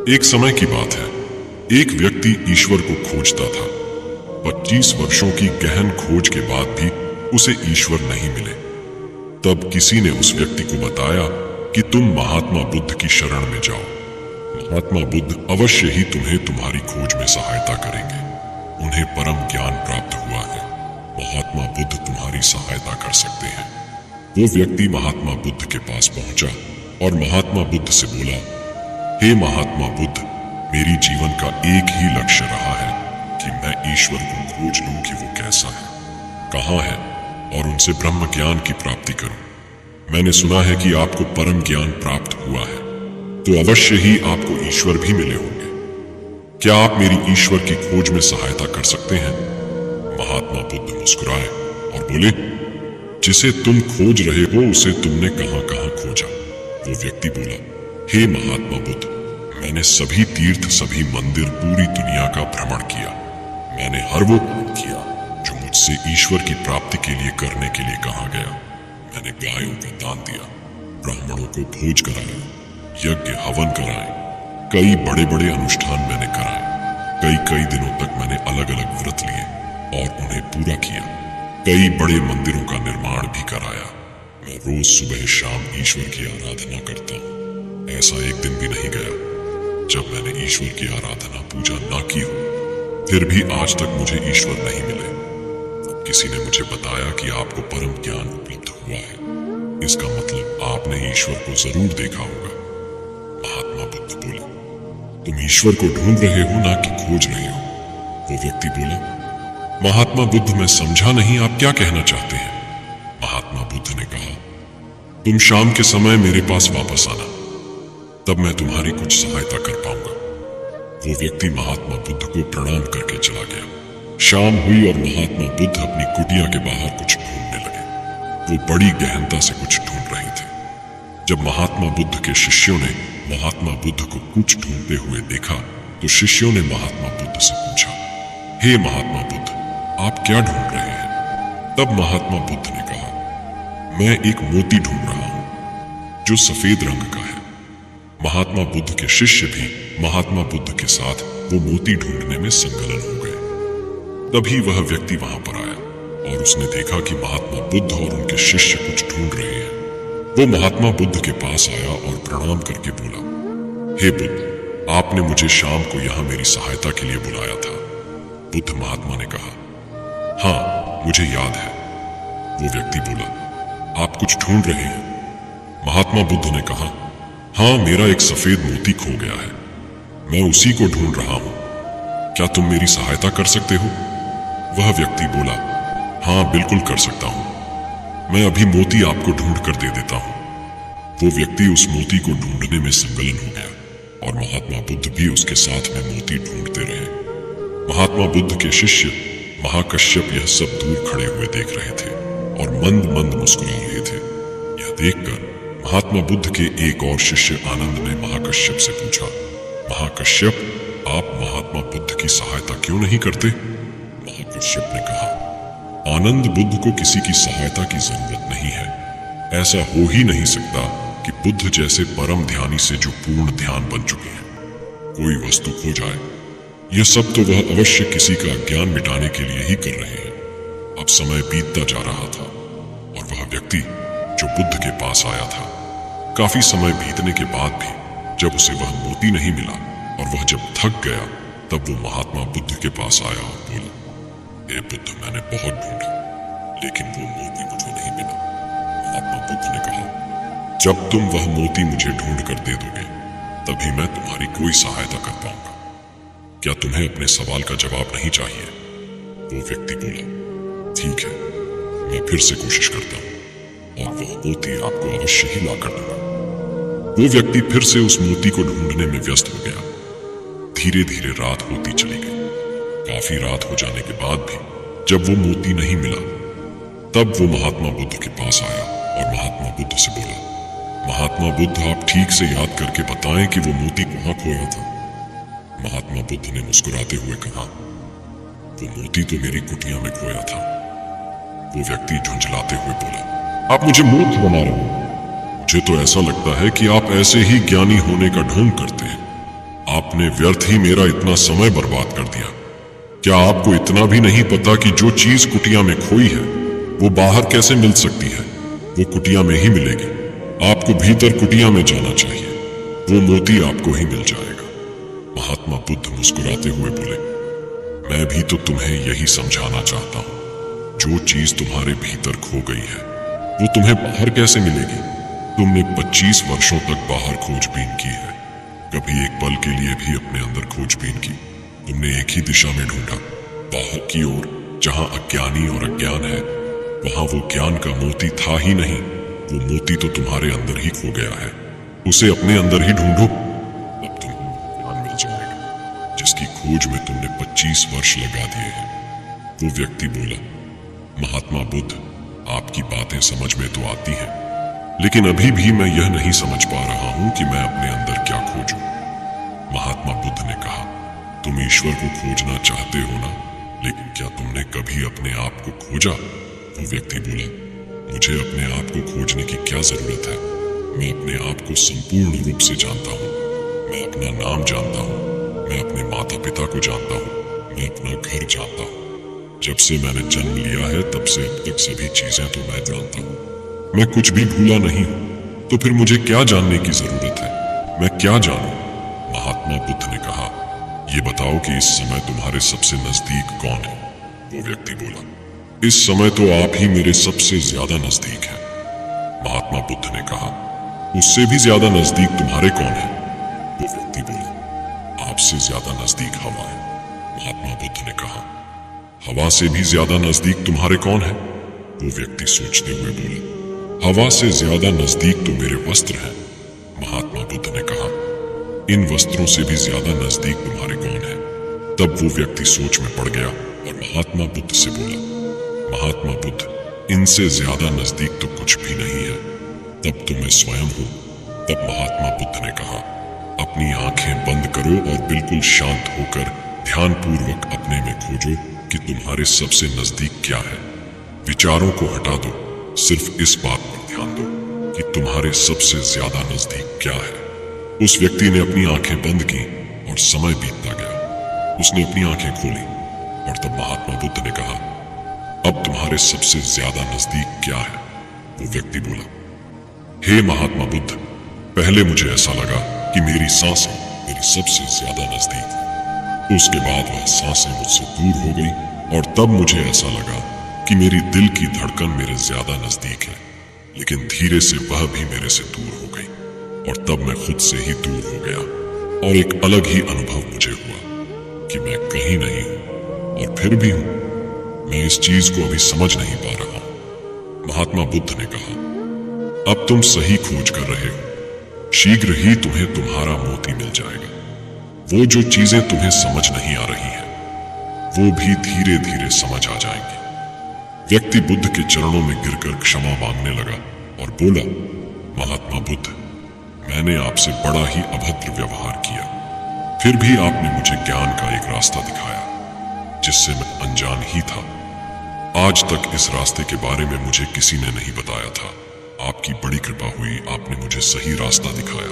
एक समय की बात है, एक व्यक्ति ईश्वर को खोजता था। 25 वर्षों की गहन खोज के बाद भी उसे ईश्वर नहीं मिले। तब किसी ने उस व्यक्ति को बताया कि तुम महात्मा बुद्ध की शरण में जाओ। महात्मा बुद्ध अवश्य ही तुम्हें तुम्हारी खोज में सहायता करेंगे। उन्हें परम ज्ञान प्राप्त हुआ है। महात्मा बुद्ध तुम्हारी सहायता कर सकते हैं। वो व्यक्ति महात्मा बुद्ध के पास पहुंचा और महात्मा बुद्ध से बोला, हे महात्मा बुद्ध, मेरी जीवन का एक ही लक्ष्य रहा है कि मैं ईश्वर को खोज लूं कि वो कैसा है, कहाँ है, और उनसे ब्रह्म ज्ञान की प्राप्ति करूं। मैंने सुना है कि आपको परम ज्ञान प्राप्त हुआ है, तो अवश्य ही आपको ईश्वर भी मिले होंगे। क्या आप मेरी ईश्वर की खोज में सहायता कर सकते हैं? महात्मा बुद्ध मुस्कुराए और बोले, जिसे तुम खोज रहे हो उसे तुमने कहां कहां खोजा? वो व्यक्ति बोला, हे महात्मा बुद्ध, मैंने सभी तीर्थ, सभी मंदिर, पूरी दुनिया का भ्रमण किया। मैंने हर वो काम किया जो मुझसे ईश्वर की प्राप्ति के लिए करने के लिए कहा गया। मैंने गायों का दान दिया, ब्राह्मणों को भोज कराया, यज्ञ हवन कराए, कई बड़े बड़े अनुष्ठान मैंने कराए। कई दिनों तक मैंने अलग अलग व्रत लिए और उन्हें पूरा किया। कई बड़े मंदिरों का निर्माण भी कराया। मैं रोज सुबह शाम ईश्वर की आराधना करता हूँ। ऐसा एक दिन भी नहीं गया जब मैंने ईश्वर की आराधना पूजा ना की हो। फिर भी आज तक मुझे ईश्वर नहीं मिले। अब किसी ने मुझे बताया कि आपको परम ज्ञान उपलब्ध हुआ है। इसका मतलब आपने ईश्वर को जरूर देखा होगा। महात्मा बुद्ध बोले, तुम ईश्वर को ढूंढ रहे हो ना कि खोज रहे हो? वो व्यक्ति बोला, महात्मा बुद्ध, मैं समझा नहीं, आप क्या कहना चाहते हैं? महात्मा बुद्ध ने कहा, तुम शाम के समय मेरे पास वापस आना, तब मैं तुम्हारी कुछ सहायता कर पाऊंगा। वो व्यक्ति महात्मा बुद्ध को प्रणाम करके चला गया। शाम हुई और महात्मा बुद्ध अपनी कुटिया के बाहर कुछ ढूंढने लगे। वो बड़ी गहनता से कुछ ढूंढ रहे थे। जब महात्मा बुद्ध के शिष्यों ने महात्मा बुद्ध को कुछ ढूंढते हुए देखा तो शिष्यों ने महात्मा बुद्ध से पूछा, हे महात्मा बुद्ध, आप क्या ढूंढ रहे हैं? तब महात्मा बुद्ध ने कहा, मैं एक मोती ढूंढ रहा हूं जो सफेद रंग का है। महात्मा बुद्ध के शिष्य भी महात्मा बुद्ध के साथ वो मोती ढूंढने में संलग्न हो गए। तभी वह व्यक्ति वहां पर आया और उसने देखा कि महात्मा बुद्ध और उनके शिष्य कुछ ढूंढ रहे हैं। वो महात्मा बुद्ध के पास आया और प्रणाम करके बोला, हे बुद्ध, आपने मुझे शाम को यहाँ मेरी सहायता के लिए बुलाया था। बुद्ध महात्मा ने कहा, हाँ, मुझे याद है। वो व्यक्ति बोला, आप कुछ ढूंढ रहे हैं? महात्मा बुद्ध ने कहा, हाँ, मेरा एक सफेद मोती खो गया है। मैं उसी को ढूंढ रहा हूं। क्या तुम मेरी सहायता कर सकते हो? वह व्यक्ति बोला, हाँ, बिल्कुल कर सकता हूं। मैं अभी मोती आपको ढूंढ कर दे देता हूं। वो व्यक्ति उस मोती को ढूंढने में संलग्न हो गया और महात्मा बुद्ध भी उसके साथ में मोती ढूंढते रहे। महात्मा बुद्ध के शिष्य महाकश्यप यह सब दूर खड़े हुए देख रहे थे और मंद मंद मुस्कुरा रहे थे। यह देखकर महात्मा बुद्ध के एक और शिष्य आनंद ने महाकश्यप से पूछा, महाकश्यप, आप महात्मा बुद्ध की सहायता क्यों नहीं करते? महाकश्यप ने कहा, आनंद, बुद्ध को किसी की सहायता की जरूरत नहीं है। ऐसा हो ही नहीं सकता कि बुद्ध जैसे परम ध्यानी से जो पूर्ण ध्यान बन चुके हैं कोई वस्तु खो जाए। यह सब तो वह अवश्य किसी का अज्ञान मिटाने के लिए ही कर रहे हैं। अब समय बीतता जा रहा था और वह व्यक्ति जो बुद्ध के पास आया था, काफी समय बीतने के बाद भी जब उसे वह मोती नहीं मिला और वह जब थक गया, तब वो महात्मा बुद्ध के पास आया और बोला, हे बुद्ध, मैंने बहुत ढूंढा लेकिन वो मोती मुझे नहीं मिला। महात्मा बुद्ध ने कहा, जब तुम वह मोती मुझे ढूंढ कर दे दोगे तभी मैं तुम्हारी कोई सहायता कर पाऊंगा। क्या तुम्हें अपने सवाल का जवाब नहीं चाहिए? वो व्यक्ति बोला, ठीक है, मैं फिर से कोशिश करता हूं और वह मोती आपको अवश्य ही ला कर दूंगा। वो व्यक्ति फिर से उस मोती को ढूंढने में व्यस्त हो गया। धीरे धीरे रात होती चली गई। काफी रात हो जाने के बाद भी जब वो मोती नहीं मिला, तब वो महात्मा बुद्ध के पास आया और महात्मा बुद्ध से बोला, महात्मा बुद्ध, आप ठीक से याद करके बताएं कि वो मोती कहाँ खोया था? महात्मा बुद्ध ने मुस्कुराते हुए कहा, वो मोती तो मेरी कुटिया में खोया था। वो व्यक्ति झुंझलाते हुए बोला, आप मुझे मूर्ख बना रहे हो। मुझे तो ऐसा लगता है कि आप ऐसे ही ज्ञानी होने का ढोंग करते हैं। आपने व्यर्थ ही मेरा इतना समय बर्बाद कर दिया। क्या आपको इतना भी नहीं पता कि जो चीज कुटिया में खोई है वो बाहर कैसे मिल सकती है? वो कुटिया में ही मिलेगी। आपको भीतर कुटिया में जाना चाहिए, वो मोती आपको ही मिल जाएगा। महात्मा बुद्ध मुस्कुराते हुए बोले, मैं भी तो तुम्हें यही समझाना चाहता हूं। जो चीज तुम्हारे भीतर खो गई है वो तुम्हें बाहर कैसे मिलेगी? तुमने 25 वर्षों तक बाहर खोजबीन की है, कभी एक पल के लिए भी अपने अंदर खोजबीन की? तुमने एक ही दिशा में ढूंढा, बाहर की ओर, जहां अज्ञानी और अज्ञान है। वहां वो ज्ञान का मोती था ही नहीं। वो मोती तो तुम्हारे अंदर ही खो गया है। उसे अपने अंदर ही ढूंढो, तब तुम्हें ज्ञान मिल जाएगा जिसकी खोज में तुमने 25 वर्ष लगा दिए हैं। वो व्यक्ति बोला, महात्मा बुद्ध, आपकी बातें समझ में तो आती हैं, लेकिन अभी भी मैं यह नहीं समझ पा रहा हूं कि मैं अपने अंदर क्या खोजूं। महात्मा बुद्ध ने कहा, तुम ईश्वर को खोजना चाहते हो ना, लेकिन क्या तुमने कभी अपने आप को खोजा? वो व्यक्ति बोला, मुझे अपने आप को खोजने की क्या जरूरत है? मैं अपने आप को संपूर्ण रूप से जानता हूँ। मैं अपना नाम जानता हूँ, मैं अपने माता पिता को जानता हूँ, मैं अपना घर जानता हूँ। जब से मैंने जन्म लिया है तब से अब तक सभी चीजें तो मैं जानता हूँ। मैं कुछ भी भूला नहीं हूँ, तो फिर मुझे क्या जानने की जरूरत है? मैं क्या जानूं? महात्मा बुद्ध ने कहा, ये बताओ कि इस समय तुम्हारे सबसे नजदीक कौन है? वो व्यक्ति बोला, इस समय तो आप ही मेरे सबसे ज्यादा नजदीक हैं। महात्मा बुद्ध ने कहा, उससे भी ज्यादा नजदीक तुम्हारे कौन है? वो व्यक्ति बोला, आपसे ज्यादा नजदीक हवा है। महात्मा बुद्ध ने कहा, हवा से भी ज्यादा नजदीक तुम्हारे कौन है? वो व्यक्ति सोचते हुए बोला, हवा से ज्यादा नजदीक तो मेरे वस्त्र हैं। महात्मा बुद्ध ने कहा, इन वस्त्रों से भी ज्यादा नजदीक तुम्हारे कौन है? तब वो व्यक्ति सोच में पड़ गया और महात्मा बुद्ध से बोला, महात्मा बुद्ध, इनसे ज्यादा नजदीक तो कुछ भी नहीं है, तब तो मैं स्वयं हूं। तब महात्मा बुद्ध ने कहा, अपनी आंखें बंद करो और बिल्कुल शांत होकर ध्यानपूर्वक अपने में खोजो कि तुम्हारे सबसे नजदीक क्या है। विचारों को हटा दो, सिर्फ इस बात पर ध्यान दो कि तुम्हारे सबसे ज्यादा नजदीक क्या है। उस व्यक्ति ने अपनी आंखें बंद की और समय बीतता गया। उसने अपनी आंखें खोली और तब महात्मा बुद्ध ने कहा, अब तुम्हारे सबसे ज्यादा नजदीक क्या है? वो व्यक्ति बोला, हे महात्मा बुद्ध, पहले मुझे ऐसा लगा कि मेरी सांसें मेरी सबसे ज्यादा नजदीक है। उसके बाद वह सांसें मुझसे दूर हो गई और तब मुझे ऐसा लगा कि मेरी दिल की धड़कन मेरे ज्यादा नजदीक है, लेकिन धीरे से वह भी मेरे से दूर हो गई और तब मैं खुद से ही दूर हो गया और एक अलग ही अनुभव मुझे हुआ कि मैं कहीं नहीं हूं और फिर भी हूं। मैं इस चीज को अभी समझ नहीं पा रहा हूं। महात्मा बुद्ध ने कहा, अब तुम सही खोज कर रहे हो, शीघ्र ही तुम्हें तुम्हारा मोती मिल जाएगा। वो जो चीजें तुम्हें समझ नहीं आ रही हैं, वो भी धीरे धीरे समझ आ जाएंगी। व्यक्ति बुद्ध के चरणों में गिरकर क्षमा मांगने लगा और बोला, महात्मा बुद्ध, मैंने आपसे बड़ा ही अभद्र व्यवहार किया, फिर भी आपने मुझे ज्ञान का एक रास्ता दिखाया जिससे मैं अनजान ही था। आज तक इस रास्ते के बारे में मुझे किसी ने नहीं बताया था। आपकी बड़ी कृपा हुई, आपने मुझे सही रास्ता दिखाया।